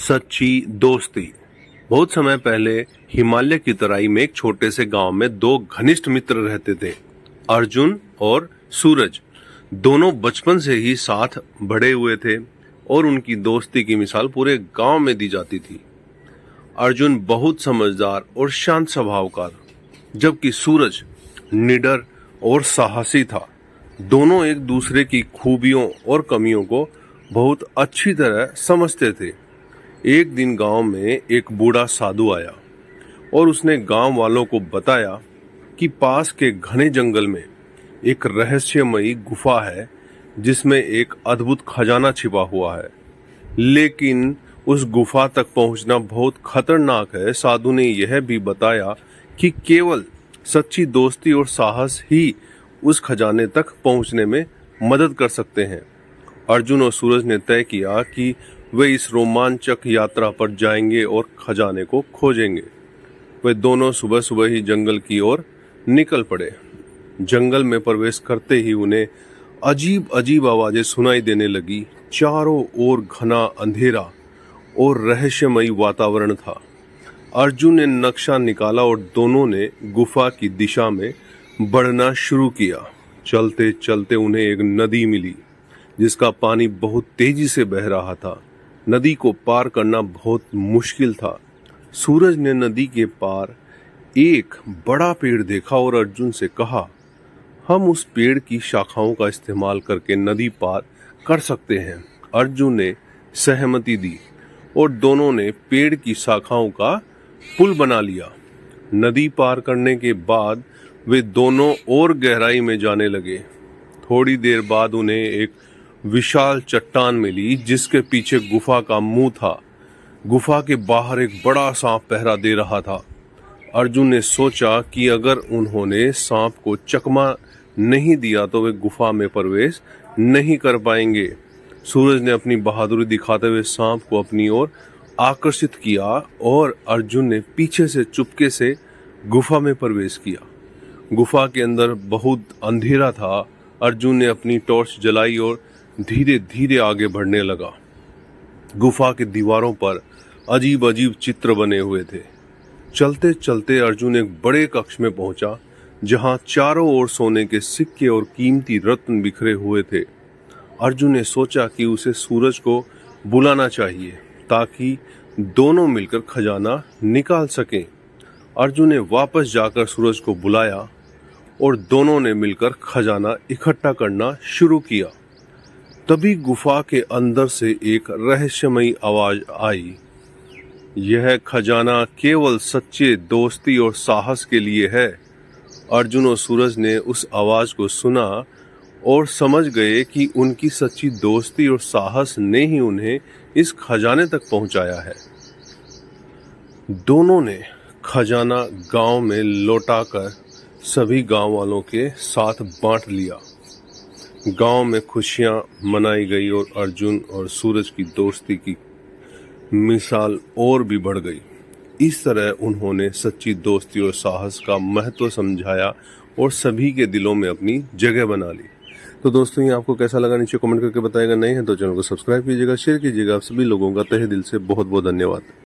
सच्ची दोस्ती। बहुत समय पहले हिमालय की तराई में एक छोटे से गांव में दो घनिष्ठ मित्र रहते थे, अर्जुन और सूरज। दोनों बचपन से ही साथ बड़े हुए थे और उनकी दोस्ती की मिसाल पूरे गांव में दी जाती थी। अर्जुन बहुत समझदार और शांत स्वभाव का, जबकि सूरज निडर और साहसी था। दोनों एक दूसरे की खूबियों और कमियों को बहुत अच्छी तरह समझते थे। एक दिन गांव में एक बूढ़ा साधु आया और उसने गांव वालों को बताया कि पास के घने जंगल में एक रहस्यमयी गुफा है जिसमें एक अद्भुत खजाना छिपा हुआ है, लेकिन उस गुफा तक पहुंचना बहुत खतरनाक है। साधु ने यह भी बताया कि केवल सच्ची दोस्ती और साहस ही उस खजाने तक पहुंचने में मदद कर सकते हैं। अर्जुन और सूरज ने तय किया कि वे इस रोमांचक यात्रा पर जाएंगे और खजाने को खोजेंगे। वे दोनों सुबह सुबह ही जंगल की ओर निकल पड़े। जंगल में प्रवेश करते ही उन्हें अजीब अजीब आवाजें सुनाई देने लगी। चारों ओर घना अंधेरा और रहस्यमयी वातावरण था। अर्जुन ने नक्शा निकाला और दोनों ने गुफा की दिशा में बढ़ना शुरू किया। चलते चलते उन्हें एक नदी मिली जिसका पानी बहुत तेजी से बह रहा था। नदी को पार करना बहुत मुश्किल था। सूरज ने नदी के पार एक बड़ा पेड़ देखा और अर्जुन से कहा, हम उस पेड़ की शाखाओं का इस्तेमाल करके नदी पार कर सकते हैं। अर्जुन ने सहमति दी और दोनों ने पेड़ की शाखाओं का पुल बना लिया। नदी पार करने के बाद वे दोनों और गहराई में जाने लगे। थोड़ी देर बाद उन्हें एक विशाल चट्टान मिली जिसके पीछे गुफा का मुंह था। गुफा के बाहर एक बड़ा सांप पहरा दे रहा था। अर्जुन ने सोचा कि अगर उन्होंने सांप को चकमा नहीं दिया तो वे गुफा में प्रवेश नहीं कर पाएंगे। सूरज ने अपनी बहादुरी दिखाते हुए सांप को अपनी ओर आकर्षित किया और अर्जुन ने पीछे से चुपके से गुफा में प्रवेश किया। गुफा के अंदर बहुत अंधेरा था। अर्जुन ने अपनी टॉर्च जलाई और धीरे धीरे आगे बढ़ने लगा। गुफा की दीवारों पर अजीब अजीब चित्र बने हुए थे। चलते चलते अर्जुन एक बड़े कक्ष में पहुंचा जहां चारों ओर सोने के सिक्के और कीमती रत्न बिखरे हुए थे। अर्जुन ने सोचा कि उसे सूरज को बुलाना चाहिए ताकि दोनों मिलकर खजाना निकाल सकें। अर्जुन ने वापस जाकर सूरज को बुलाया और दोनों ने मिलकर खजाना इकट्ठा करना शुरू किया। तभी गुफा के अंदर से एक रहस्यमयी आवाज आई, यह खजाना केवल सच्चे दोस्ती और साहस के लिए है। अर्जुन और सूरज ने उस आवाज को सुना और समझ गए कि उनकी सच्ची दोस्ती और साहस ने ही उन्हें इस खजाने तक पहुंचाया है। दोनों ने खजाना गांव में लौटाकर सभी गांव वालों के साथ बांट लिया। गांव में खुशियां मनाई गई और अर्जुन और सूरज की दोस्ती की मिसाल और भी बढ़ गई। इस तरह उन्होंने सच्ची दोस्ती और साहस का महत्व समझाया और सभी के दिलों में अपनी जगह बना ली। तो दोस्तों, ये आपको कैसा लगा नीचे कमेंट करके बताएगा। नहीं है तो चैनल को सब्सक्राइब कीजिएगा, शेयर कीजिएगा। आप सभी लोगों का तहे दिल से बहुत बहुत धन्यवाद।